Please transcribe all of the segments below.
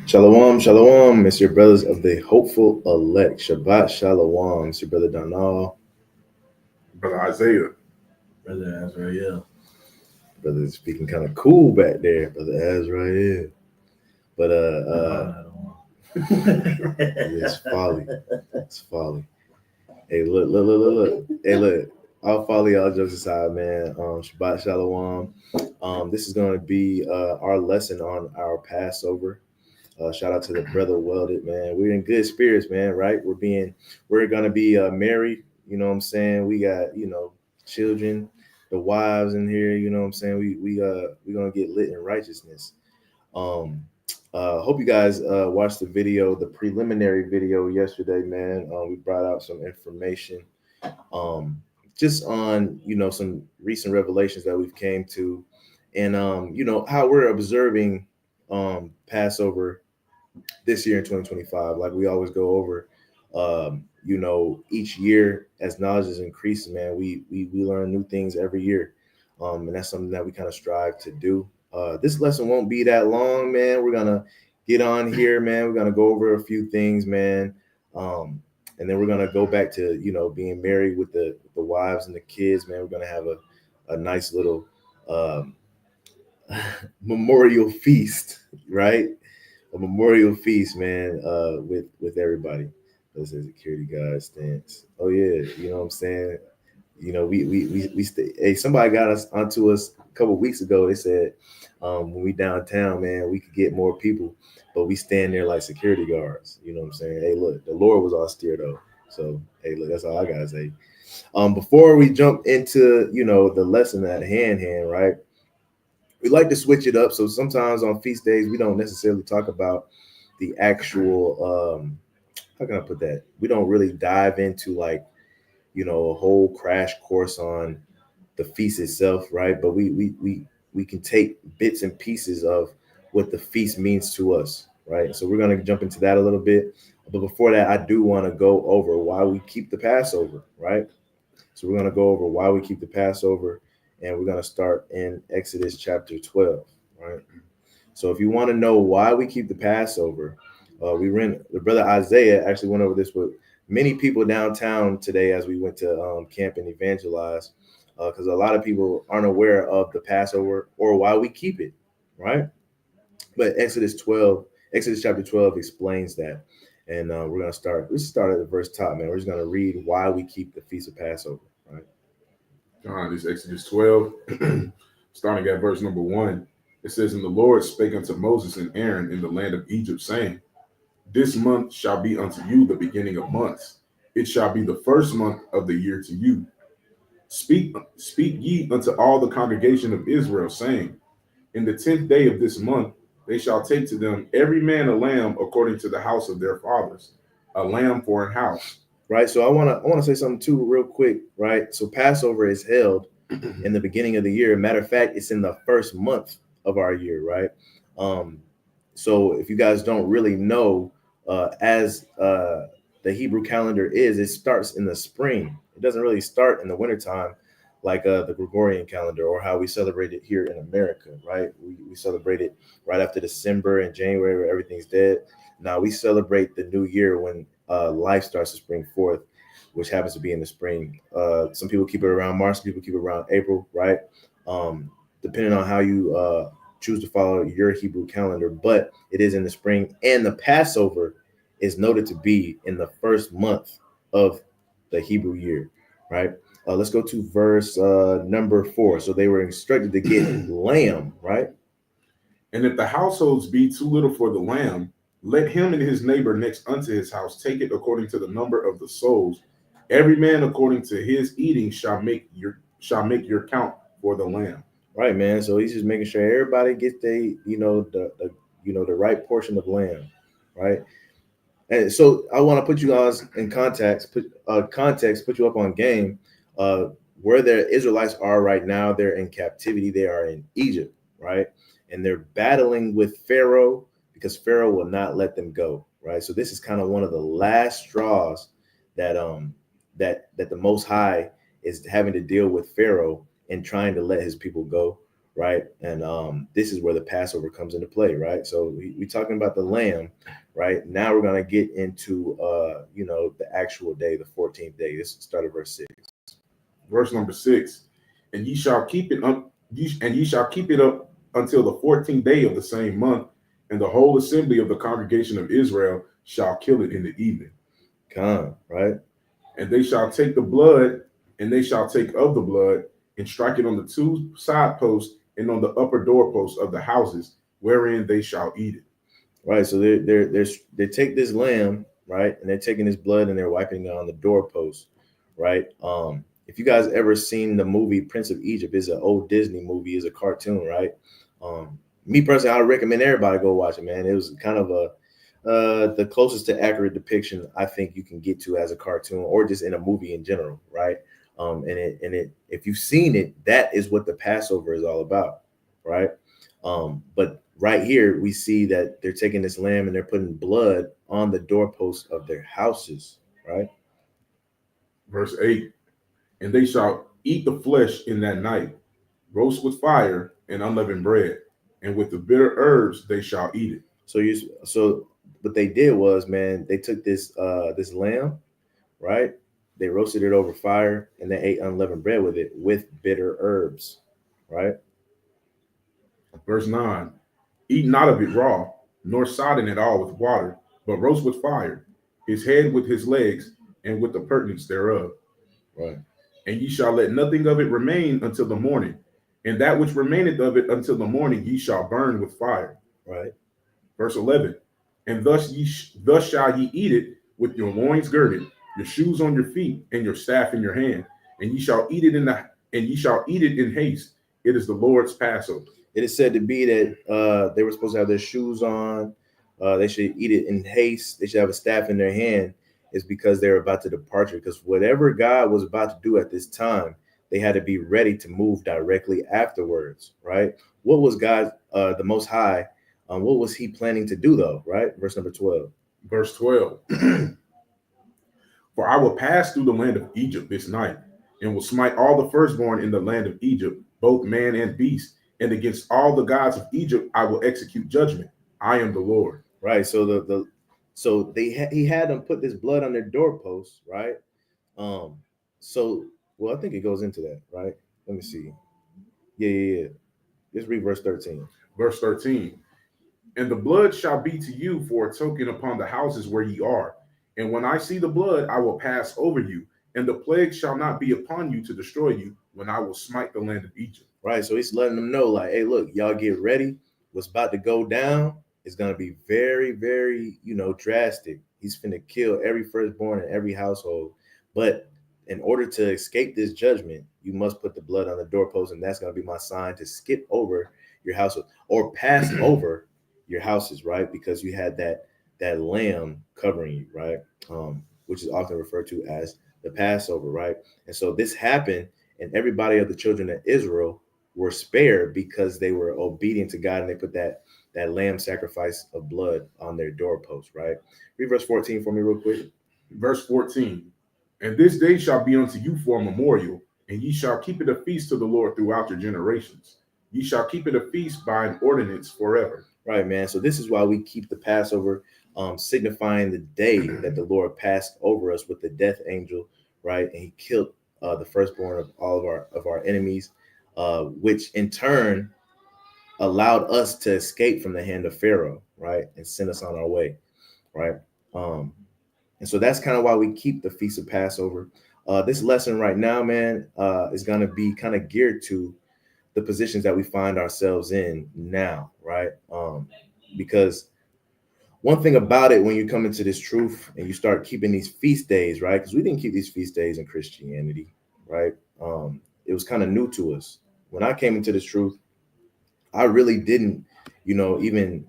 Shalom, shalom. It's your brothers of the hopeful elect. Shabbat shalom. It's your brother Donal. Brother Isaiah. Brother Azrael. Brother speaking kind of cool back there, brother Azrael. But it's folly. It's folly. Hey, look. Hey, look. I'll follow y'all jokes aside, man. Shabbat shalom. This is going to be our lesson on our Passover. Shout out to the brother Welded, man. We're in good spirits, man. Right? We're gonna be married. You know what I'm saying? We got children, the wives in here. You know what I'm saying? We're gonna get lit in righteousness. Um, hope you guys watched the video, the preliminary video yesterday, man. We brought out some information, um, just on some recent revelations that we've came to, and how we're observing Passover this year in 2025. Like we always go over, each year as knowledge is increasing, man, we learn new things every year. And that's something that we kind of strive to do. This lesson won't be that long, man. We're gonna get on here, man. We're gonna go over a few things, man. And then we're gonna go back to being married with the wives and the kids, man. We're gonna have a nice little um, memorial feast, right? A memorial feast, man, with everybody. That's a security guard stance. Oh yeah, you know what I'm saying? Hey, somebody got us onto us a couple weeks ago. They said when we downtown, man, we could get more people, but we stand there like security guards. You know what I'm saying? Hey, look, the Lord was austere though. So hey, look, that's all I gotta say. Before we jump into the lesson at hand, right? We like to switch it up. So sometimes on feast days, we don't necessarily talk about the actual how can I put that? We don't really dive into like, a whole crash course on the feast itself, right? But we can take bits and pieces of what the feast means to us, right? So we're gonna jump into that a little bit. But before that, I do want to go over why we keep the Passover, right? So we're going to go over why we keep the Passover, and we're going to start in Exodus chapter 12, right? So if you want to know why we keep the Passover, the brother Isaiah actually went over this with many people downtown today as we went to camp and evangelize, because a lot of people aren't aware of the Passover or why we keep it, right? But Exodus chapter 12 explains that. And let's start at the verse top, man. We're just going to read why we keep the Feast of Passover, right? This Exodus 12, starting at verse number 1. It says, "And the Lord spake unto Moses and Aaron in the land of Egypt, saying, This month shall be unto you the beginning of months. It shall be the first month of the year to you. Speak ye unto all the congregation of Israel, saying, In the 10th day of this month they shall take to them every man a lamb according to the house of their fathers, a lamb for an house." Right. So I wanna say something too real quick, right? So Passover is held in the beginning of the year. Matter of fact, it's in the first month of our year, right? Um, so if you guys don't really know, as the Hebrew calendar is, it starts in the spring. It doesn't really start in the wintertime like the Gregorian calendar or how we celebrate it here in America, right? We celebrate it right after December and January where everything's dead. Now we celebrate the new year when life starts to spring forth, which happens to be in the spring. Some people keep it around March, some people keep it around April, right? Um, Depending on how you choose to follow your Hebrew calendar, but it is in the spring. And the Passover is noted to be in the first month of the Hebrew year, right? Let's go to verse number 4. So they were instructed to get lamb, right? "And if the households be too little for the lamb, let him and his neighbor next unto his house take it according to the number of the souls. Every man according to his eating shall make your count for the lamb." Right, man. So he's just making sure everybody gets the right portion of lamb, right? And so I want to put you guys in put you up on game. Uh, where the Israelites are right now, they're in captivity. They are in Egypt, right? And they're battling with Pharaoh because Pharaoh will not let them go, right? So this is kind of one of the last straws that that the Most High is having to deal with Pharaoh and trying to let his people go, right? And this is where the Passover comes into play, right? So we talking about the lamb, right? Now we're gonna get into the actual day, the 14th day. This started verse 6. Verse number 6. And ye shall keep it up, and ye shall keep it up until the 14th day of the same month, and the whole assembly of the congregation of Israel shall kill it in the evening. Come, right? And they shall take the blood, and they shall take of the blood, and strike it on the two side posts and on the upper doorposts of the houses, wherein they shall eat it. Right. So they take this lamb, right, and they're taking his blood and they're wiping it on the doorpost, right? If you guys ever seen the movie Prince of Egypt, it's an old Disney movie, it's a cartoon, right? Me personally, I recommend everybody go watch it, man. It was kind of the closest to accurate depiction I think you can get to as a cartoon or just in a movie in general, right? And it if you've seen it, that is what the Passover is all about, right? But right here we see that they're taking this lamb and they're putting blood on the doorposts of their houses, right? Verse 8. And they shall eat the flesh in that night, roast with fire and unleavened bread, and with the bitter herbs they shall eat it. So what they did was, man, they took this lamb, right? They roasted it over fire and they ate unleavened bread with it with bitter herbs, right? Verse 9. Eat not of it raw, nor sodden it all with water, but roast with fire, his head with his legs, and with the purtenance thereof. Right. And ye shall let nothing of it remain until the morning, and that which remaineth of it until the morning ye shall burn with fire. Right. Verse 11. And thus shall ye eat it with your loins girded, your shoes on your feet, and your staff in your hand, and ye shall eat it in haste. It is the Lord's Passover. It is said to be that they were supposed to have their shoes on. They should eat it in haste. They should have a staff in their hand. Is because they're about to departure. Because whatever God was about to do at this time, they had to be ready to move directly afterwards, right? What was God, the Most High, what was He planning to do though, right? Verse number 12. Verse 12. For I will pass through the land of Egypt this night, and will smite all the firstborn in the land of Egypt, both man and beast, and against all the gods of Egypt I will execute judgment. I am the Lord. Right. So he had them put this blood on their doorposts, right? Um, so well, I think it goes into that, right? Let me see. Yeah. Let's read verse 13. Verse 13. And the blood shall be to you for a token upon the houses where ye are. And when I see the blood, I will pass over you, and the plague shall not be upon you to destroy you when I will smite the land of Egypt. Right. So he's letting them know, like, hey, look, y'all get ready. What's about to go down is going to be very, very, drastic. He's finna kill every firstborn in every household. But in order to escape this judgment, you must put the blood on the doorpost, and that's going to be my sign to skip over your household or pass over your houses, right? Because you had that lamb covering you, right? Which is often referred to as the Passover, right? And so this happened, and everybody of the children of Israel were spared because they were obedient to God, and they put that lamb sacrifice of blood on their doorpost, right? Read verse 14 for me real quick. Verse 14. And this day shall be unto you for a memorial, and ye shall keep it a feast to the Lord throughout your generations. Ye shall keep it a feast by an ordinance forever. Right, man. So this is why we keep the Passover, signifying the day that the Lord passed over us with the death angel, right? And He killed the firstborn of all of our enemies, which in turn allowed us to escape from the hand of Pharaoh, right, and send us on our way, right? And so that's kind of why we keep the Feast of Passover. This lesson right now, man, is going to be kind of geared to the positions that we find ourselves in now, right? Because one thing about it, when you come into this truth and you start keeping these feast days, right? Because we didn't keep these feast days in Christianity, right? It was kind of new to us. When I came into this truth, I really didn't, even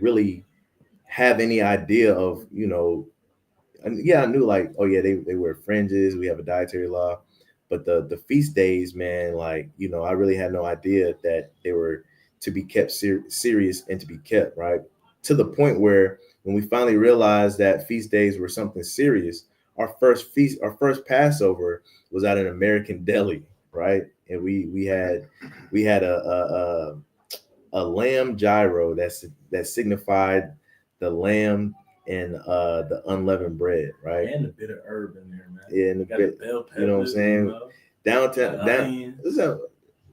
really have any idea of, and yeah, I knew like, oh yeah, they wear fringes. We have a dietary law, but the feast days, man, like, I really had no idea that they were to be kept serious and to be kept, right? To the point where when we finally realized that feast days were something serious, our first Passover was at an American deli, right? And we had a lamb gyro that signified the lamb and the unleavened bread, right? And a bit of herb in there, man. Yeah, and You got the bell peppers, you know what I'm saying? Downtown, onions.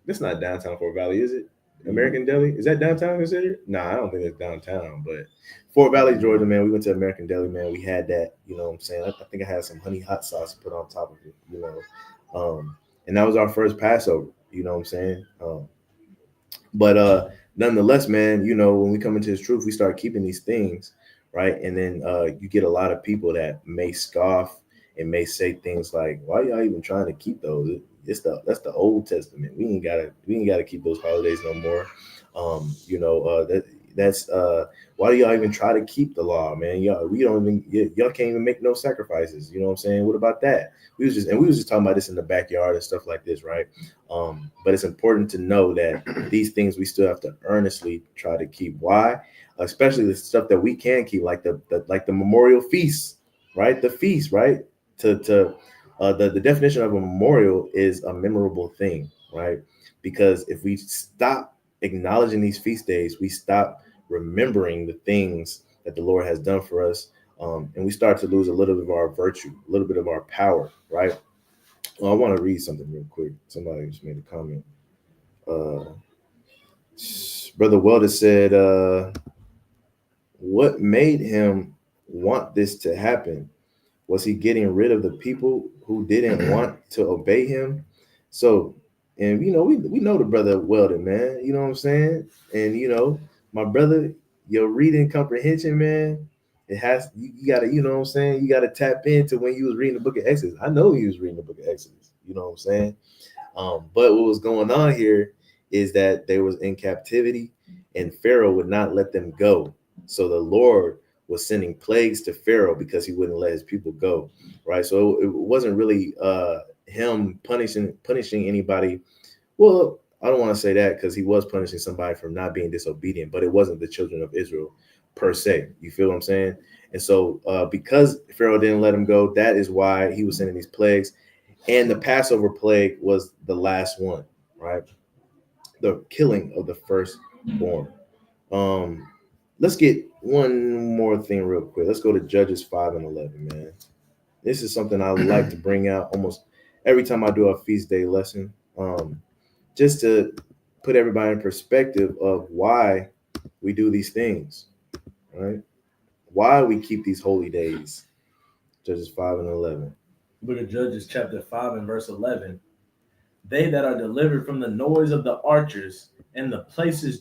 that's not downtown Fort Valley, is it? American Deli, is that downtown considered? Nah, I don't think it's downtown. But Fort Valley, Georgia, man, we went to American Deli, man. We had that, you know what I'm saying? I think I had some honey hot sauce put on top of it, you know. And that was our first Passover, you know what I'm saying? But nonetheless, man, you know, when we come into His truth, we start keeping these things, right? And then you get a lot of people that may scoff and may say things like, "Why y'all even trying to keep those? That's the Old Testament. We ain't gotta keep those holidays no more." You know, that's why do y'all even try to keep the law, man? Y'all can't even make no sacrifices. You know what I'm saying? What about that? We was just talking about this in the backyard and stuff like this, right? But it's important to know that these things we still have to earnestly try to keep. Why? Especially the stuff that we can keep, like the memorial feasts, right? The feast, right? The definition of a memorial is a memorable thing, right? Because if we stop acknowledging these feast days, we stop remembering the things that the Lord has done for us, and we start to lose a little bit of our virtue, a little bit of our power, right? Well, I want to read something real quick. Somebody just made a comment. Uh, Brother Welder said, "What made him want this to happen? Was he getting rid of the people who didn't want to obey him?" So, and you know, we know the brother Weldon, man. You know what I'm saying? And you know, my brother, your reading comprehension, man. You gotta, you know what I'm saying? You gotta tap into when you was reading the book of Exodus. I know he was reading the book of Exodus. You know what I'm saying? But what was going on here is that they was in captivity, and Pharaoh would not let them go. So the Lord was sending plagues to Pharaoh because he wouldn't let his people go, right? So it wasn't really him punishing anybody. Well, I don't want to say that because he was punishing somebody for not being disobedient, but it wasn't the children of Israel per se. You feel what I'm saying? And so because Pharaoh didn't let him go, that is why he was sending these plagues. And the Passover plague was the last one, right? The killing of the firstborn. Um, let's get one more thing real quick. Let's go to Judges 5 and 11, man. This is something I like to bring out almost every time I do a feast day lesson, just to put everybody in perspective of why we do these things, right? Why we keep these holy days. Judges 5 and 11. Book of Judges, chapter 5 and verse 11. They that are delivered from the noise of the archers and the places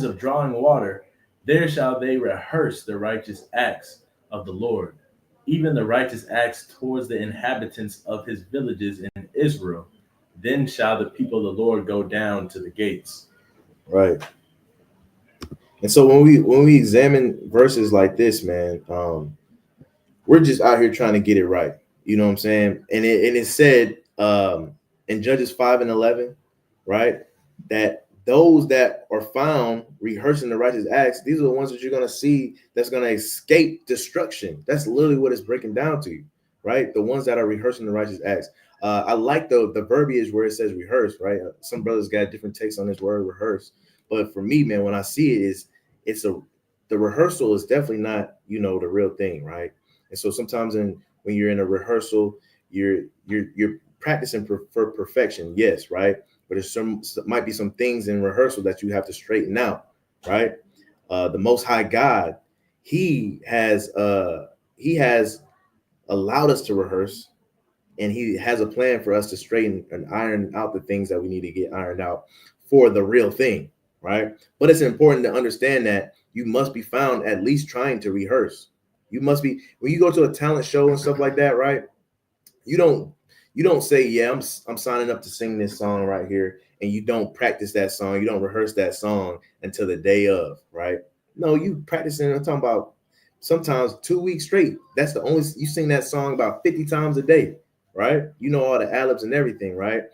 of drawing water, there shall they rehearse the righteous acts of the Lord, even the righteous acts towards the inhabitants of his villages in Israel. Then shall the people of the Lord go down to the gates. Right. And so when we examine verses like this, man, we're just out here trying to get it right. You know what I'm saying? And it said in Judges 5 and 11, right, that those that are found rehearsing the righteous acts, these are the ones that you're going to see that's going to escape destruction. That's literally what it's breaking down to you, right? The ones that are rehearsing the righteous acts. I like the verbiage where it says rehearse, right? Some brothers got different takes on this word rehearse. But for me, man, when I see it, the rehearsal is definitely not, you know, the real thing, right? And so sometimes when you're in a rehearsal, you're practicing for perfection, yes, right? But might be some things in rehearsal that you have to straighten out, right? The Most High God, He has allowed us to rehearse, and He has a plan for us to straighten and iron out the things that we need to get ironed out for the real thing, right? But it's important to understand that you must be found at least trying to rehearse. You must be, when you go to a talent show and stuff like that, right? You don't say, yeah, I'm signing up to sing this song right here, and you don't practice that song, you don't rehearse that song until the day of, right? No, you practicing. I'm talking about sometimes 2 weeks straight. That's the only, you sing that song about 50 times a day, right? You know all the ad-libs and everything, right?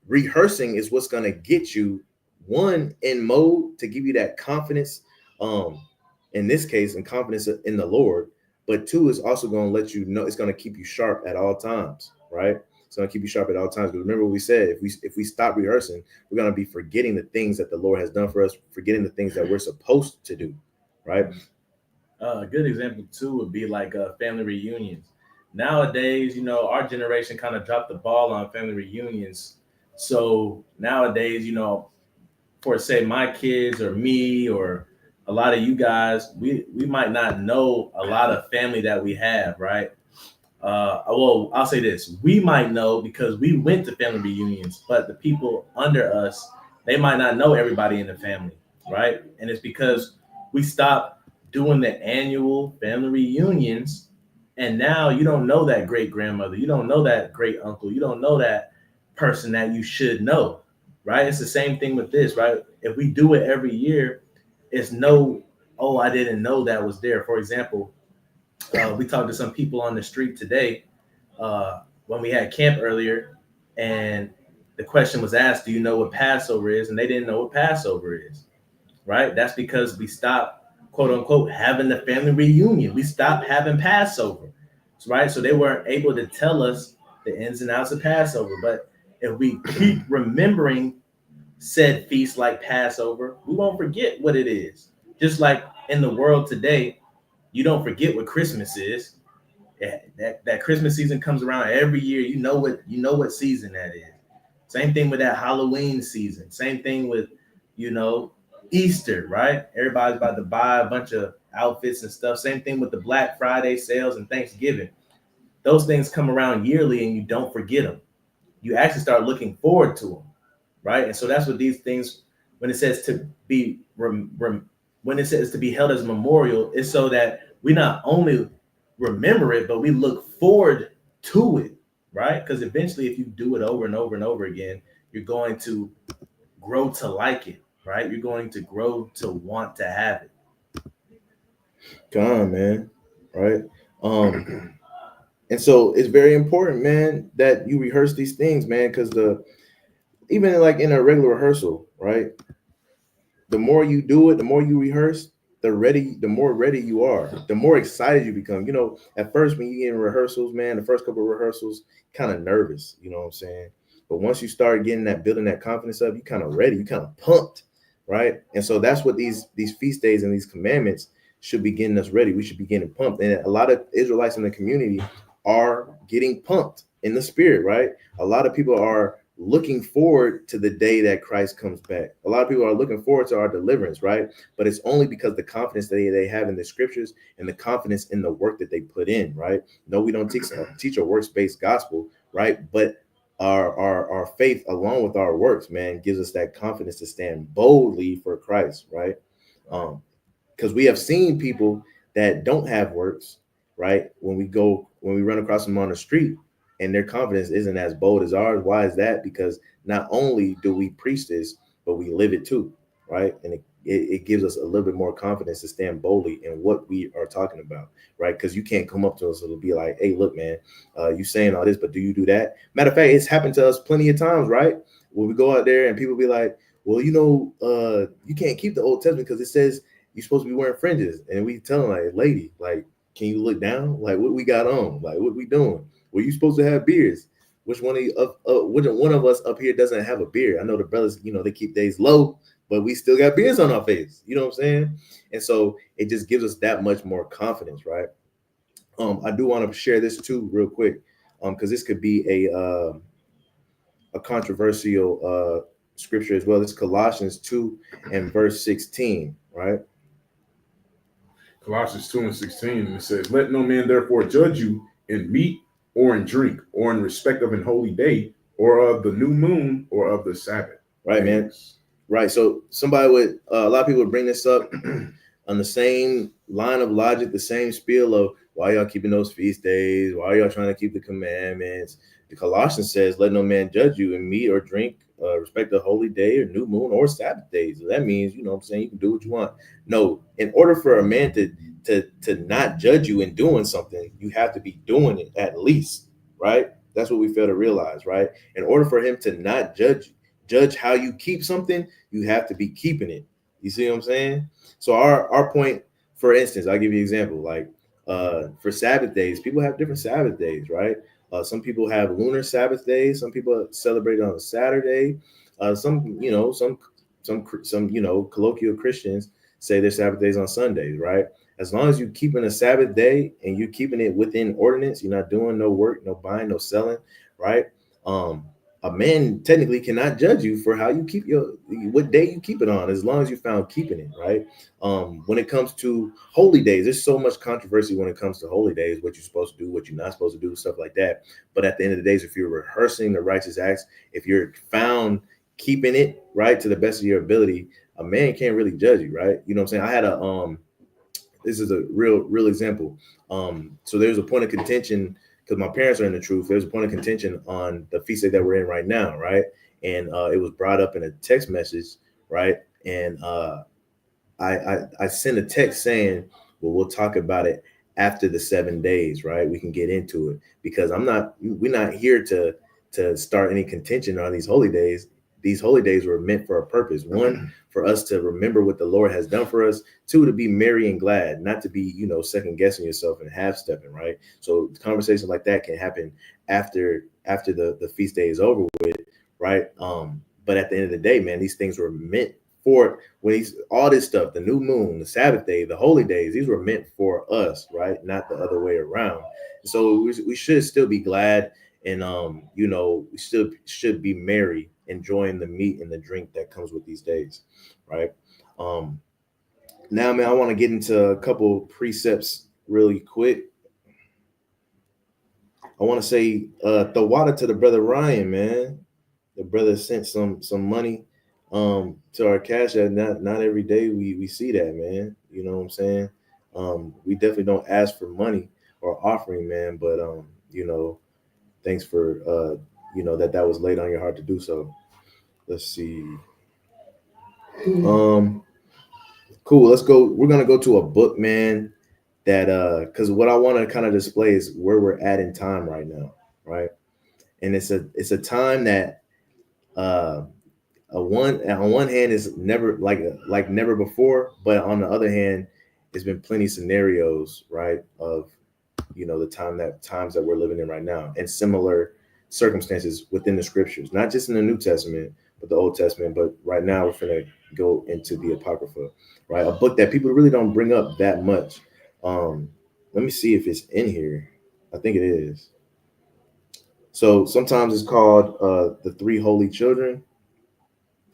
Rehearsing is what's gonna get you one in mode to give you that confidence, in this case, and confidence in the Lord. But two is also going to let you know, it's going to keep you sharp at all times, right? It's gonna keep you sharp at all times. But remember what we said: if we stop rehearsing, we're gonna be forgetting the things that the Lord has done for us, forgetting the things that we're supposed to do, right? A good example too would be like family reunions. Nowadays, our generation kind of dropped the ball on family reunions. So nowadays, for say my kids or me or a lot of you guys, we might not know a lot of family that we have, right? Well, I'll say this: we might know because we went to family reunions, but the people under us, they might not know everybody in the family, right? And it's because we stopped doing the annual family reunions, and now you don't know that great grandmother, you don't know that great uncle, you don't know that person that you should know, right? It's the same thing with this, right? If we do it every year, it's no, oh, I didn't know that was there. For example, we talked to some people on the street today when we had camp earlier, and the question was asked, "Do you know what Passover is?" And they didn't know what Passover is, right? That's because we stopped, quote unquote, having the family reunion. We stopped having Passover, right? So they weren't able to tell us the ins and outs of Passover. But if we keep remembering said feast like Passover, we won't forget what it is. Just like in the world today, you don't forget what Christmas is. That Christmas season comes around every year. You know what season that is. Same thing with that Halloween season. Same thing with you know Easter, right? Everybody's about to buy a bunch of outfits and stuff. Same thing with the Black Friday sales and Thanksgiving. Those things come around yearly, and you don't forget them. You actually start looking forward to them, right? And so that's what these things, when it says to be when it says to be held as a memorial, is so that we not only remember it, but we look forward to it, right? Because eventually, if you do it over and over and over again, you're going to grow to like it, right? You're going to grow to want to have it. Come on, man. Right. And so it's very important, man, that you rehearse these things, man, because the even like in a regular rehearsal, right? The more you do it, the more you rehearse, the more ready you are, the more excited you become. At first when you get in rehearsals, man, the first couple of rehearsals, kind of nervous, you know what I'm saying? But once you start getting that, building that confidence up, you kind of ready, you kind of pumped, right? And so that's what these feast days and these commandments should be getting us ready. We should be getting pumped. And a lot of Israelites in the community are getting pumped in the spirit, right? A lot of people are looking forward to the day that Christ comes back. A lot of people are looking forward to our deliverance, right? But it's only because the confidence they have in the scriptures and the confidence in the work that they put in, right? No, we don't teach a works-based gospel, right? But our faith along with our works, man, gives us that confidence to stand boldly for Christ, right? Because we have seen people that don't have works, right? When we run across them on the street, and their confidence isn't as bold as ours. Why is that? Because not only do we preach this, but we live it too, right? And it gives us a little bit more confidence to stand boldly in what we are talking about, right? Because you can't come up to us and be like, "Hey, look, man, you saying all this, but do you do that?" Matter of fact, it's happened to us plenty of times, right? When we go out there and people be like, "Well, you can't keep the Old Testament because it says you're supposed to be wearing fringes," and we tell them like, "Lady, like, can you look down? Like, what we got on? Like, what we doing? Were you supposed to have beards? Which one of us up here doesn't have a beard? I know the brothers, they keep days low, but we still got beards on our face. You know what I'm saying? And so it just gives us that much more confidence, right? I do want to share this too, real quick, because this could be a controversial scripture as well. It's Colossians 2 and verse 16, right? Colossians 2 and 16, and it says, "Let no man therefore judge you in meat or in drink, or in respect of an holy day, or of the new moon, or of the Sabbath." Right, man. Right. So somebody would, a lot of people would bring this up on the same line of logic, the same spiel of why y'all keeping those feast days, why y'all trying to keep the commandments. The Colossians says, "Let no man judge you in meat or drink, respect the holy day or new moon or Sabbath days." So that means, you know what I'm saying, you can do what you want. No, in order for a man to not judge you in doing something, you have to be doing it at least, right? That's what we fail to realize, right? In order for him to not judge how you keep something, you have to be keeping it. You see what I'm saying? So our point, for instance, I'll give you an example. Like for Sabbath days, people have different Sabbath days, right? Some people have lunar Sabbath days. Some people celebrate on a Saturday. Some, colloquial Christians say their Sabbath days on Sundays, right? As long as you're keeping a Sabbath day and you're keeping it within ordinance, you're not doing no work, no buying, no selling, right? A man technically cannot judge you for how you keep what day you keep it on, as long as you found keeping it, right? When it comes to holy days, there's so much controversy when it comes to holy days, what you're supposed to do, what you're not supposed to do, stuff like that. But at the end of the days, if you're rehearsing the righteous acts, if you're found keeping it right to the best of your ability, a man can't really judge you, right? You know what I'm saying? I had this is a real example. So there's a point of contention because my parents are in the truth. There's a point of contention on the feast day that we're in right now, right? And it was brought up in a text message, right? And I sent a text saying, well, we'll talk about it after the 7 days, right? We can get into it because we're not here to start any contention on these holy days. These holy days were meant for a purpose. One, for us to remember what the Lord has done for us. Two, to be merry and glad, not to be, second guessing yourself and half stepping, right? So conversations like that can happen after the feast day is over with, right? But at the end of the day, man, these things were meant for all this stuff, the new moon, the Sabbath day, the holy days, these were meant for us, right? Not the other way around. So we should still be glad and we still should be merry, enjoying the meat and the drink that comes with these days, right? Now, man, I want to get into a couple precepts really quick. I want to say throw water to the brother Ryan, man. The brother sent some money to our cash app. Not every day we see that, man. You know what I'm saying? We definitely don't ask for money or offering, man, but thanks for that was laid on your heart to do so. Let's see. Cool. Let's go. We're gonna go to a book, man. That because what I want to kind of display is where we're at in time right now, right? And it's a time that on one hand is never like never before, but on the other hand, there's been plenty of scenarios, right, of the times that we're living in right now and similar circumstances within the scriptures, not just in the New Testament, but the Old Testament. But right now we're going to go into the Apocrypha, right? A book that people really don't bring up that much. Let me see if it's in here. I think it is. So sometimes it's called the Three Holy Children.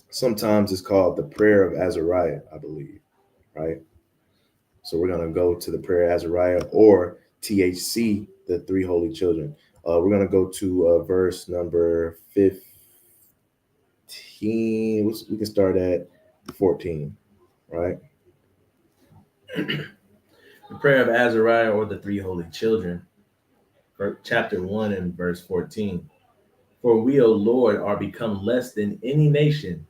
Sometimes it's called the Prayer of Azariah, I believe, right? So we're going to go to the Prayer of Azariah or THC, the Three Holy Children. We're going to go to verse number 15. We can start at 14, right? The Prayer of Azariah or the Three Holy Children, chapter 1 and verse 14. For we, O Lord, are become less than any nation,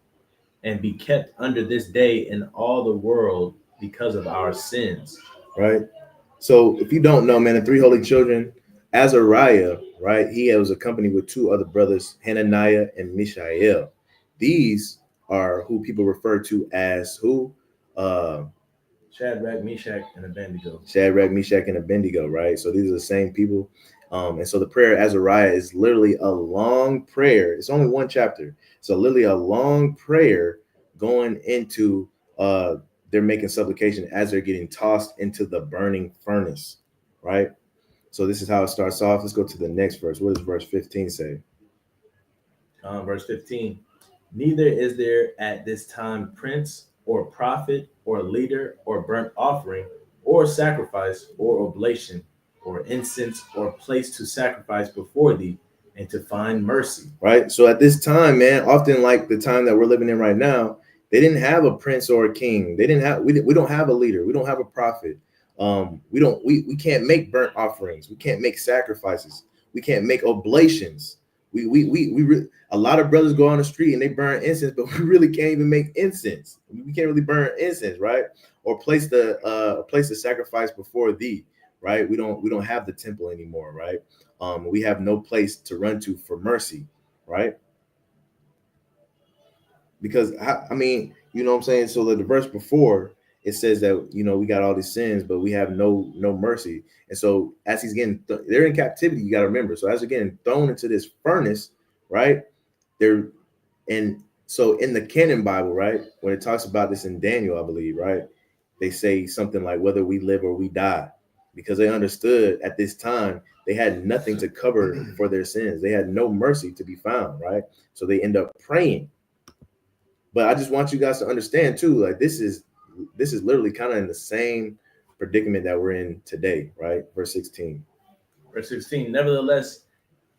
and be kept under this day in all the world because of our sins. Right? So if you don't know, man, the Three Holy Children, Azariah, right? He was accompanied with two other brothers, Hananiah and Mishael. These are who people refer to as who? Shadrach, Meshach, and Abednego. Shadrach, Meshach, and Abednego, right? So these are the same people. And so the prayer of Azariah is literally a long prayer. It's only one chapter. So literally a long prayer going into they're making supplication as they're getting tossed into the burning furnace, right? So this is how it starts off. Let's go to the next verse. What does verse 15 say? Verse 15. Neither is there at this time prince or prophet or leader or burnt offering or sacrifice or oblation or incense or place to sacrifice before thee and to find mercy. Right. So at this time, man, often like the time that we're living in right now, they didn't have a prince or a king. They didn't have, we don't have a leader. We don't have a prophet. We can't make burnt offerings. We can't make sacrifices. We can't make oblations. A lot of brothers go on the street and they burn incense, but we really can't even make incense. We can't really burn incense, right? Or place the sacrifice before thee, right? We don't have the temple anymore, right? We have no place to run to for mercy, right? Because I mean, you know what I'm saying? So the verse before, it says that, you know, we got all these sins, but we have no mercy. And so as he's getting, they're in captivity, you got to remember. So as they're getting thrown into this furnace, right? They're, and so in the canon Bible, right, when it talks about this in Daniel, I believe, right, they say something like whether we live or we die, because they understood at this time they had nothing to cover for their sins. They had no mercy to be found, right? So they end up praying. But I just want you guys to understand too, like this is literally kind of in the same predicament that we're in today, right? Verse 16. Verse 16, nevertheless,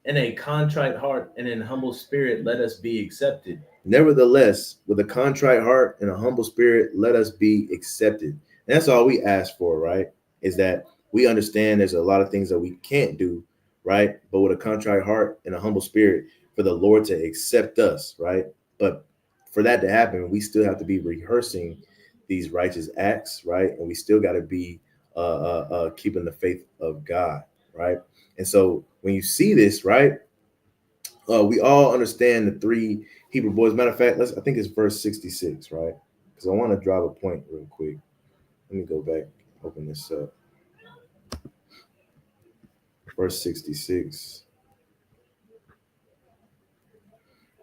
in a contrite heart and in humble spirit, let us be accepted. Nevertheless, with a contrite heart and a humble spirit, let us be accepted. And that's all we ask for, right? Is that we understand there's a lot of things that we can't do, right? But with a contrite heart and a humble spirit, for the Lord to accept us, right? But for that to happen, we still have to be rehearsing these righteous acts, right? And we still got to be keeping the faith of God, right? And so when you see this, right, we all understand the three Hebrew boys. Matter of fact, I think it's verse 66, right? Because I want to drive a point real quick. Let me go back, open this up. Verse 66.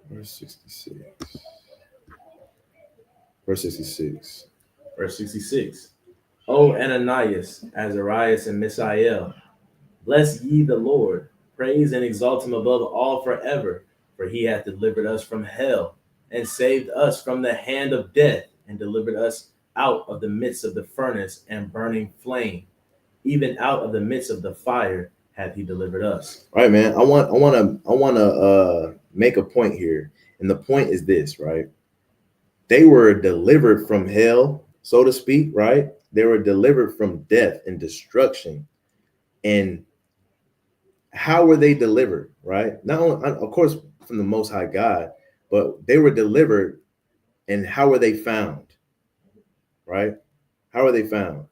Verse 66. Verse 66. Verse 66. O Ananias, Azarias, and Mishael, bless ye the Lord, praise and exalt him above all forever, for he hath delivered us from hell, and saved us from the hand of death, and delivered us out of the midst of the furnace and burning flame, even out of the midst of the fire hath he delivered us. All right, man. I want to make a point here, and the point is this, right? They were delivered from hell, so to speak, right? They were delivered from death and destruction. And how were they delivered, right? Not only, of course, from the Most High God, but they were delivered. And how were they found, right? How were they found?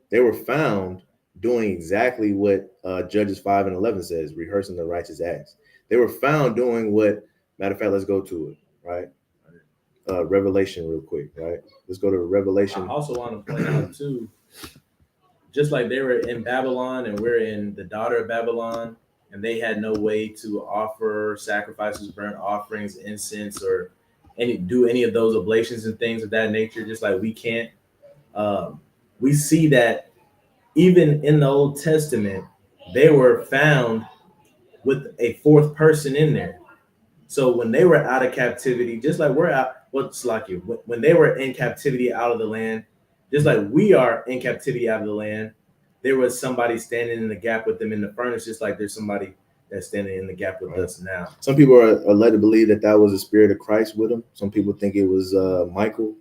They were found doing exactly what Judges 5 and 11 says, rehearsing the righteous acts. They were found doing what, matter of fact, let's go to it, right? Revelation real quick, right? Let's go to Revelation. I also want to point out too, just like they were in Babylon and we're in the daughter of Babylon, and they had no way to offer sacrifices, burnt offerings, incense, or do any of those oblations and things of that nature, just like we can't. We see that even in the Old Testament, they were found with a fourth person in there. So when they were out of captivity, just like we're out, what's like you, when they were in captivity out of the land, just like we are in captivity out of the land, there was somebody standing in the gap with them in the furnace, just like there's somebody that's standing in the gap with us now. Some people are led to believe that was the spirit of Christ with them. Some people think it was Michael.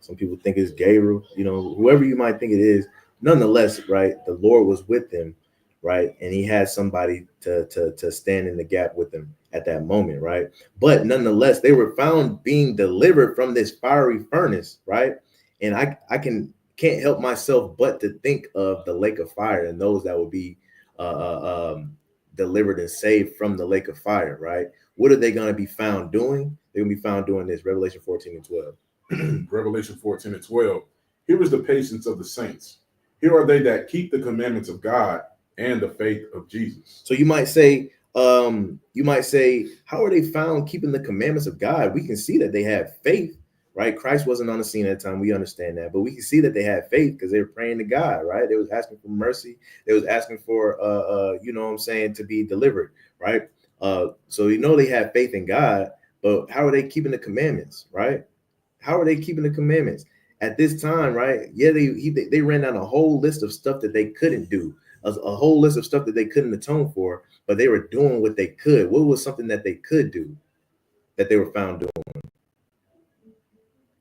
Some people think it's Gabriel. You know, whoever you might think it is. Nonetheless, right, the Lord was with them, right, and He had somebody to stand in the gap with them at that moment, right? But nonetheless, they were found being delivered from this fiery furnace, right? And I can't help myself but to think of the lake of fire and those that will be delivered and saved from the lake of fire, right? What are they going to be found doing? They're going to be found doing this. Revelation 14 and 12. Revelation 14 and 12. Here is the patience of the saints. Here are they that keep the commandments of God and the faith of Jesus. So you might say, how are they found keeping the commandments of God? We can see that they have faith, right? Christ wasn't on the scene at the time. We understand that, but we can see that they had faith because they were praying to God, right? They was asking for mercy. They was asking for, you know what I'm saying, to be delivered, right? So they had faith in God, but how are they keeping the commandments, right? How are they keeping the commandments at this time, right? Yeah, they ran down a whole list of stuff that they couldn't do, a whole list of stuff that they couldn't atone for, but they were doing what they could. What was something that they could do that they were found doing,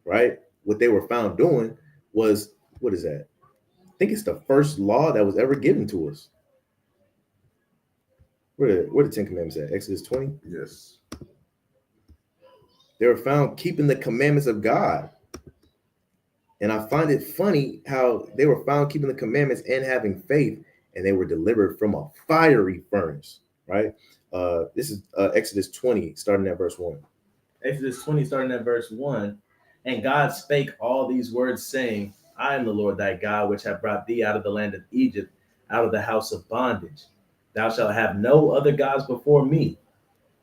right? What they were found doing was, what is that? I think it's the first law that was ever given to us. Where the Ten Commandments at? Exodus 20? Yes. They were found keeping the commandments of God. And I find it funny how they were found keeping the commandments and having faith, and they were delivered from a fiery furnace, right? This is Exodus 20, starting at verse 1. Exodus 20, starting at verse 1. And God spake all these words, saying, I am the Lord thy God, which have brought thee out of the land of Egypt, out of the house of bondage. Thou shalt have no other gods before me.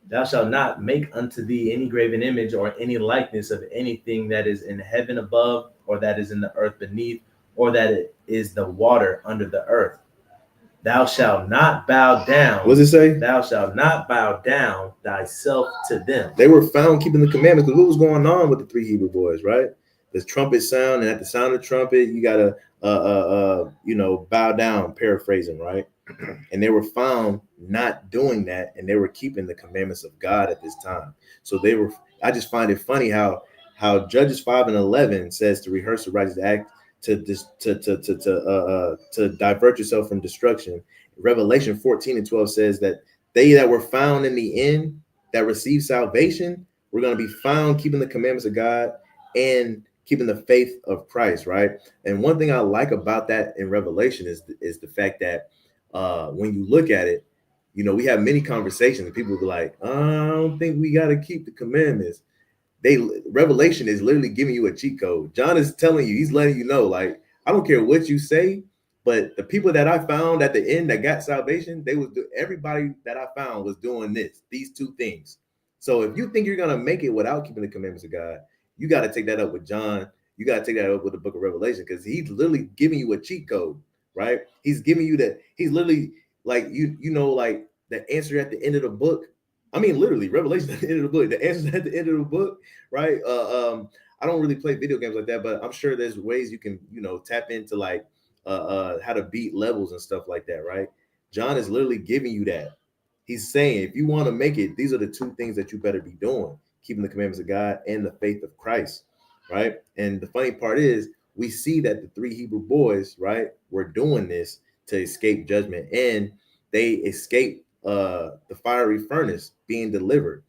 Thou shalt not make unto thee any graven image or any likeness of anything that is in heaven above, or that is in the earth beneath, or that it is the water under the earth. Thou shalt not bow down. What does it say? Thou shalt not bow down thyself to them. They were found keeping the commandments, because what was going on with the three Hebrew boys, right? The trumpet sound, and at the sound of the trumpet, you gotta bow down, paraphrasing, right? And they were found not doing that, and they were keeping the commandments of God at this time. So they were. I just find it funny how Judges 5:11 says to rehearse the righteous act, to divert yourself from destruction. Revelation 14:12 says that they that were found in the end that received salvation, we're going to be found keeping the commandments of God and keeping the faith of Christ, right? And one thing I like about that in Revelation is the fact that when you look at it, we have many conversations and people will be like, I don't think we got to keep the commandments. Revelation is literally giving you a cheat code. John is telling you, he's letting you know, like, I don't care what you say, but the people that I found at the end that got salvation, everybody that I found was doing these two things. So if you think you're gonna make it without keeping the commandments of God, you got to take that up with John. You got to take that up with the book of Revelation, because he's literally giving you a cheat code, right? He's giving you that. He's literally like like the answer at the end of the book. I mean, literally, Revelation at the end of the book. The answers at the end of the book, right? I don't really play video games like that, but I'm sure there's ways you can, tap into like how to beat levels and stuff like that, right? John is literally giving you that. He's saying, if you want to make it, these are the two things that you better be doing: keeping the commandments of God and the faith of Christ, right? And the funny part is, we see that the three Hebrew boys, right, were doing this to escape judgment, and they escaped the fiery furnace being delivered.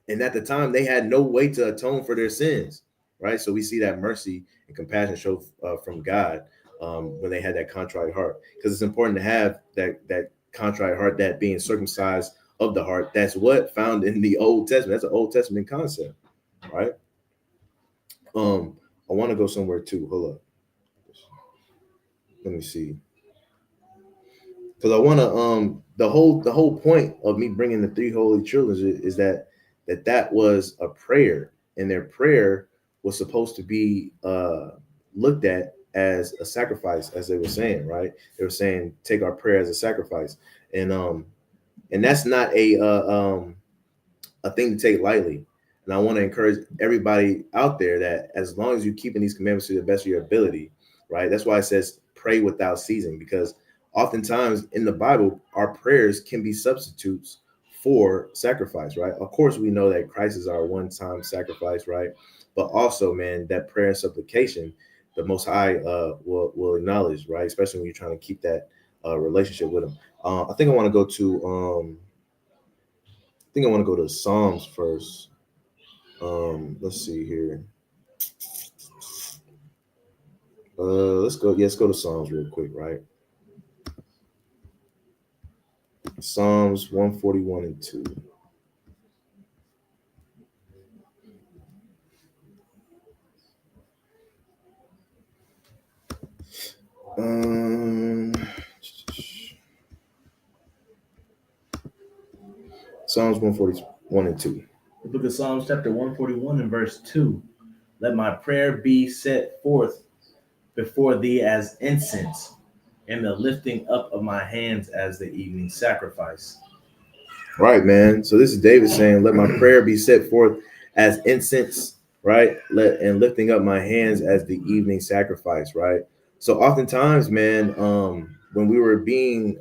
And at the time, they had no way to atone for their sins, right? So we see that mercy and compassion show from God when they had that contrite heart, because it's important to have that contrite heart, that being circumcised of the heart. That's what found in the Old Testament. That's an Old Testament concept, right? I want to go somewhere too. Hold up, let me see, because I want to the whole point of me bringing the three holy children is that was a prayer, and their prayer was supposed to be looked at as a sacrifice, as they were saying, right? They were saying, take our prayer as a sacrifice, and that's not a thing to take lightly. And I want to encourage everybody out there that as long as you're keeping these commandments to the best of your ability, right? That's why it says pray without ceasing, because oftentimes in the Bible, our prayers can be substitutes for sacrifice, right? Of course, we know that Christ is our one-time sacrifice, right? But also, man, that prayer and supplication, the Most High will acknowledge, right? Especially when you're trying to keep that relationship with Him. I think I want to go to Psalms first. Let's see here. Let's go. Yeah, let's go to Psalms real quick, right? Psalms 141 and 2. Psalms 141 and 2. The book of Psalms, chapter 141 and verse 2. Let my prayer be set forth before thee as incense, and the lifting up of my hands as the evening sacrifice. Right, man. So this is David saying, let my prayer be set forth as incense, right? Lifting up my hands as the evening sacrifice, right? So oftentimes, man, when we were being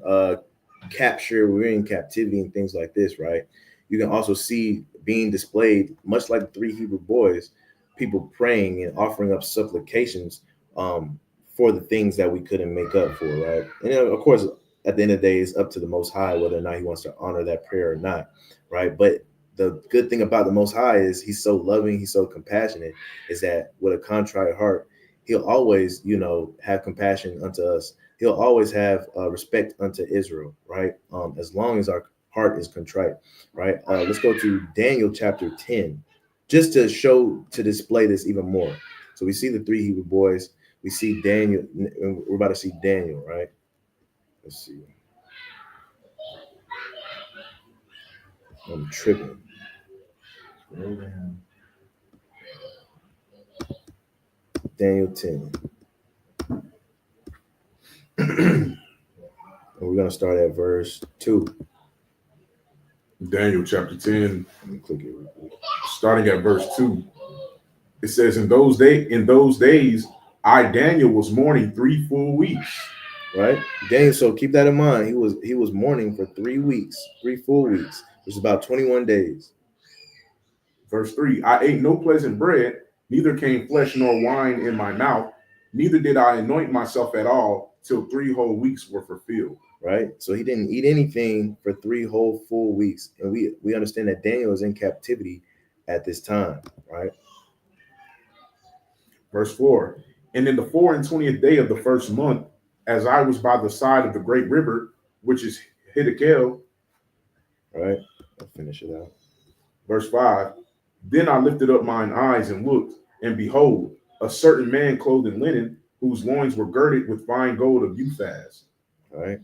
captured, we were in captivity and things like this, right? You can also see being displayed, much like the three Hebrew boys, people praying and offering up supplications for the things that we couldn't make up for, right? And of course, at the end of the day, it's up to the Most High whether or not He wants to honor that prayer or not, right? But the good thing about the Most High is He's so loving, He's so compassionate, is that with a contrite heart, He'll always, have compassion unto us. He'll always have respect unto Israel, right? As long as our heart is contrite, right? Let's go to Daniel chapter 10, just to display this even more. So we see the three Hebrew boys. we see Daniel. We're about to see Daniel, right? Let's see. I'm tripping. Scroll down. Daniel 10. And we're gonna start at verse 2. Daniel chapter 10, Let me click it real quick. starting at verse 2. It says, in those days, I Daniel was mourning 3 full weeks. Right? Daniel, so keep that in mind. He was mourning for 3 weeks, 3 full weeks, which is about 21 days. Verse 3, I ate no pleasant bread, neither came flesh nor wine in my mouth, neither did I anoint myself at all, till 3 whole weeks were fulfilled. Right? So he didn't eat anything for 3 whole full weeks. And we understand that Daniel is in captivity at this time, right? Verse 4, and in the 24th day of the first month, as I was by the side of the great river, which is Hiddekel. Right? I'll finish it out. Verse 5, then I lifted up mine eyes and looked, and behold, a certain man clothed in linen, whose loins were girded with fine gold of Uphaz. Right?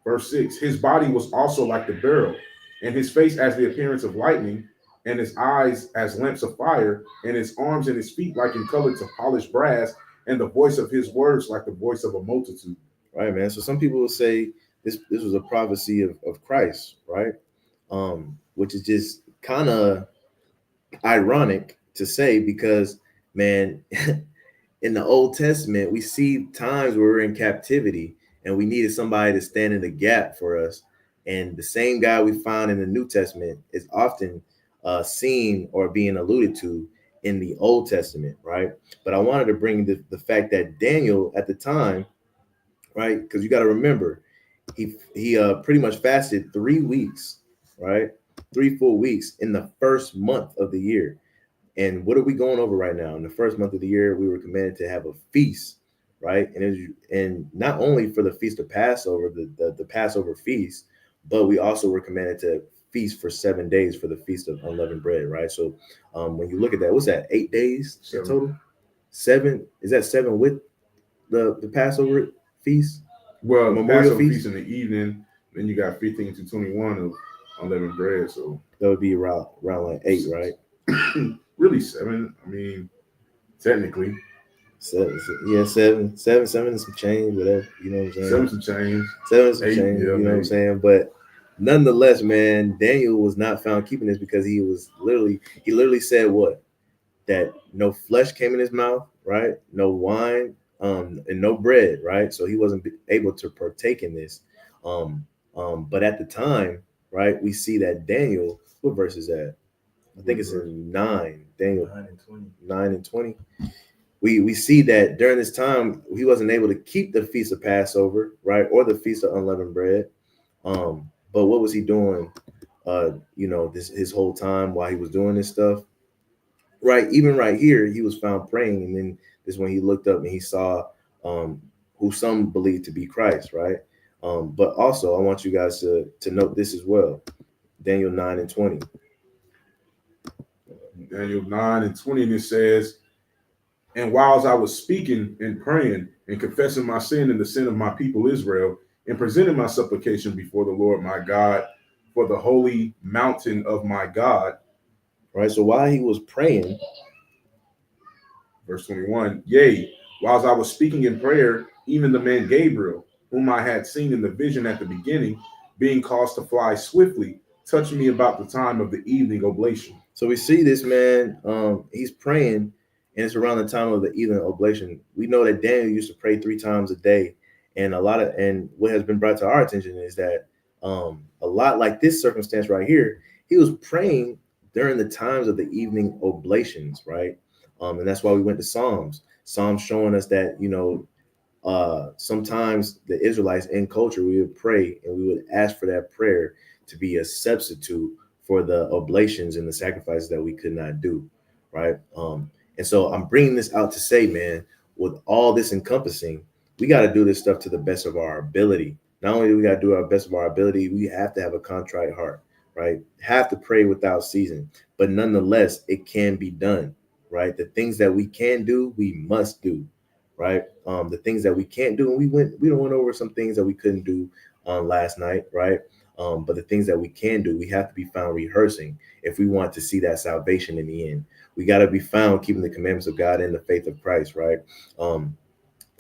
Verse 6, his body was also like the beryl, and his face as the appearance of lightning, and his eyes as lamps of fire, and his arms and his feet like in color to polished brass, and the voice of his words like the voice of a multitude. Right, man. So some people will say this was a prophecy of Christ, right? Which is just kind of ironic to say because, man, in the Old Testament, we see times where we're in captivity and we needed somebody to stand in the gap for us. And the same guy we find in the New Testament is often seen or being alluded to in the Old Testament, right? But I wanted to bring the fact that Daniel at the time, right? Because you got to remember, he pretty much fasted 3 weeks, right? 3 full weeks in the first month of the year. And what are we going over right now? In the first month of the year, we were commanded to have a feast, right? And not only for the feast of Passover, the Passover feast, but we also were commanded to feast for 7 days for the feast of unleavened bread, right? So when you look at that, what's that? 8 days in total? 7? Is that 7 with the Passover feast? Well, Memorial Passover feast? feast in the evening, then you got 15 to 21 of unleavened bread. So That would be around like 8, right? really 7. I mean, technically. 7, yeah, 7 and some change, whatever. You know what I'm saying? 7 some change. 7 and some 8, change. yeah, You know maybe. what I'm saying? But nonetheless, man, Daniel was not found keeping this because he literally said what? That no flesh came in his mouth, right? No wine, and no bread, right? So he wasn't able to partake in this. But at the time, right, we see that Daniel, what verse is that? I think it's in 9. Daniel 9 and 20. 9 and 20. We see that during this time he wasn't able to keep the feast of Passover, right, or the feast of unleavened bread. But what was he doing? This his whole time while he was doing this stuff, right? Even right here, he was found praying, and then this when he looked up and he saw who some believe to be Christ, right? But also, I want you guys to note this as well. Daniel 9 and 20. Daniel 9 and 20, and it says, and whilst I was speaking and praying and confessing my sin and the sin of my people Israel, and presenting my supplication before the Lord my God for the holy mountain of my God. Right. So while he was praying, verse 21, yea, whilst I was speaking in prayer, even the man Gabriel, whom I had seen in the vision at the beginning, being caused to fly swiftly, touched me about the time of the evening oblation. So we see this man, he's praying, and it's around the time of the evening oblation. We know that Daniel used to pray 3 times a day, and what has been brought to our attention is that a lot like this circumstance right here, he was praying during the times of the evening oblations, right? And that's why we went to Psalms showing us that, sometimes the Israelites in culture, we would pray and we would ask for that prayer to be a substitute for the oblations and the sacrifices that we could not do, right? And so I'm bringing this out to say, man, with all this encompassing, we got to do this stuff to the best of our ability. Not only do we got to do our best of our ability, we have to have a contrite heart, right? Have to pray without ceasing, but nonetheless, it can be done, right? The things that we can do, we must do, right? The things that we can't do, and we don't went over some things that we couldn't do last night, right? But the things that we can do, we have to be found rehearsing if we want to see that salvation in the end. We got to be found keeping the commandments of God and the faith of Christ, right? Um,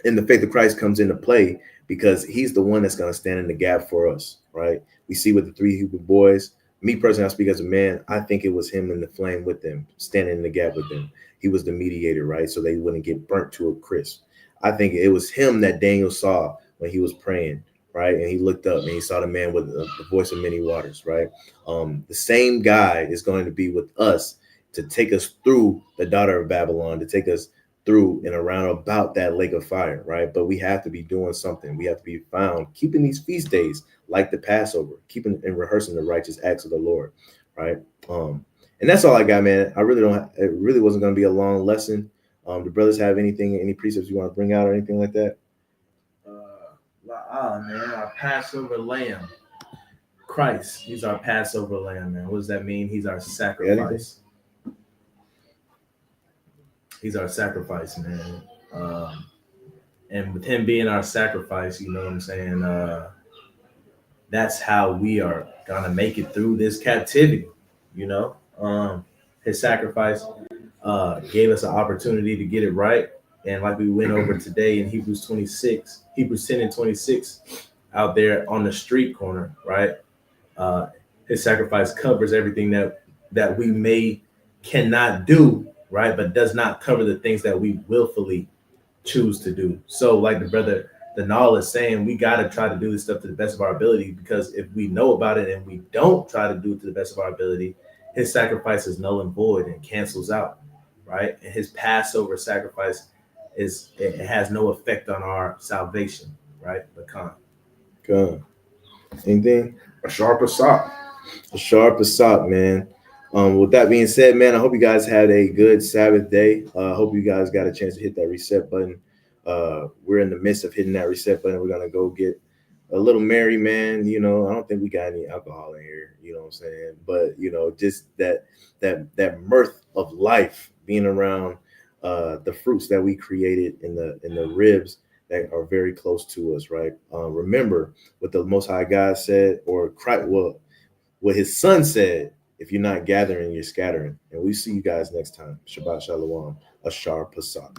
and the faith of Christ comes into play because he's the one that's going to stand in the gap for us, right? We see with the three Hebrew boys, me personally, I speak as a man, I think it was him in the flame with them, standing in the gap with them. He was the mediator, right? So they wouldn't get burnt to a crisp. I think it was him that Daniel saw when he was praying, right? And he looked up and he saw the man with the voice of many waters, right? The same guy is going to be with us to take us through the daughter of Babylon, to take us through and around about that lake of fire, right? But we have to be doing something. We have to be found keeping these feast days like the Passover, keeping and rehearsing the righteous acts of the Lord, right? And that's all I got, man. I really don't. It really wasn't going to be a long lesson. Do brothers have anything, any precepts you want to bring out or anything like that? Man, our Passover lamb, Christ. He's our Passover lamb, man. What does that mean? He's our sacrifice. He's our sacrifice, man. And with him being our sacrifice, you know what I'm saying? That's how we are gonna make it through this captivity. You know, his sacrifice gave us an opportunity to get it right, and like we went over today in Hebrews 10 and 26, out there on the street corner, right? His sacrifice covers everything that we cannot do, right? But does not cover the things that we willfully choose to do. So, like the brother Denal is saying, we got to try to do this stuff to the best of our ability, because if we know about it and we don't try to do it to the best of our ability, his sacrifice is null and void and cancels out, right? And his Passover sacrifice it has no effect on our salvation, right? Good. Anything? A sharper sock. A sharp as sock, man. With that being said, man, I hope you guys had a good Sabbath day. I hope you guys got a chance to hit that reset button. We're in the midst of hitting that reset button. We're gonna go get a little merry, man. You know, I don't think we got any alcohol in here. You know what I'm saying? But you know, just that mirth of life, being around the fruits that we created in the ribs that are very close to us, right? Remember what the Most High God said, or Christ, well, what his son said: if you're not gathering, you're scattering. And we see you guys next time. Shabbat Shalom. Ashar Pasak.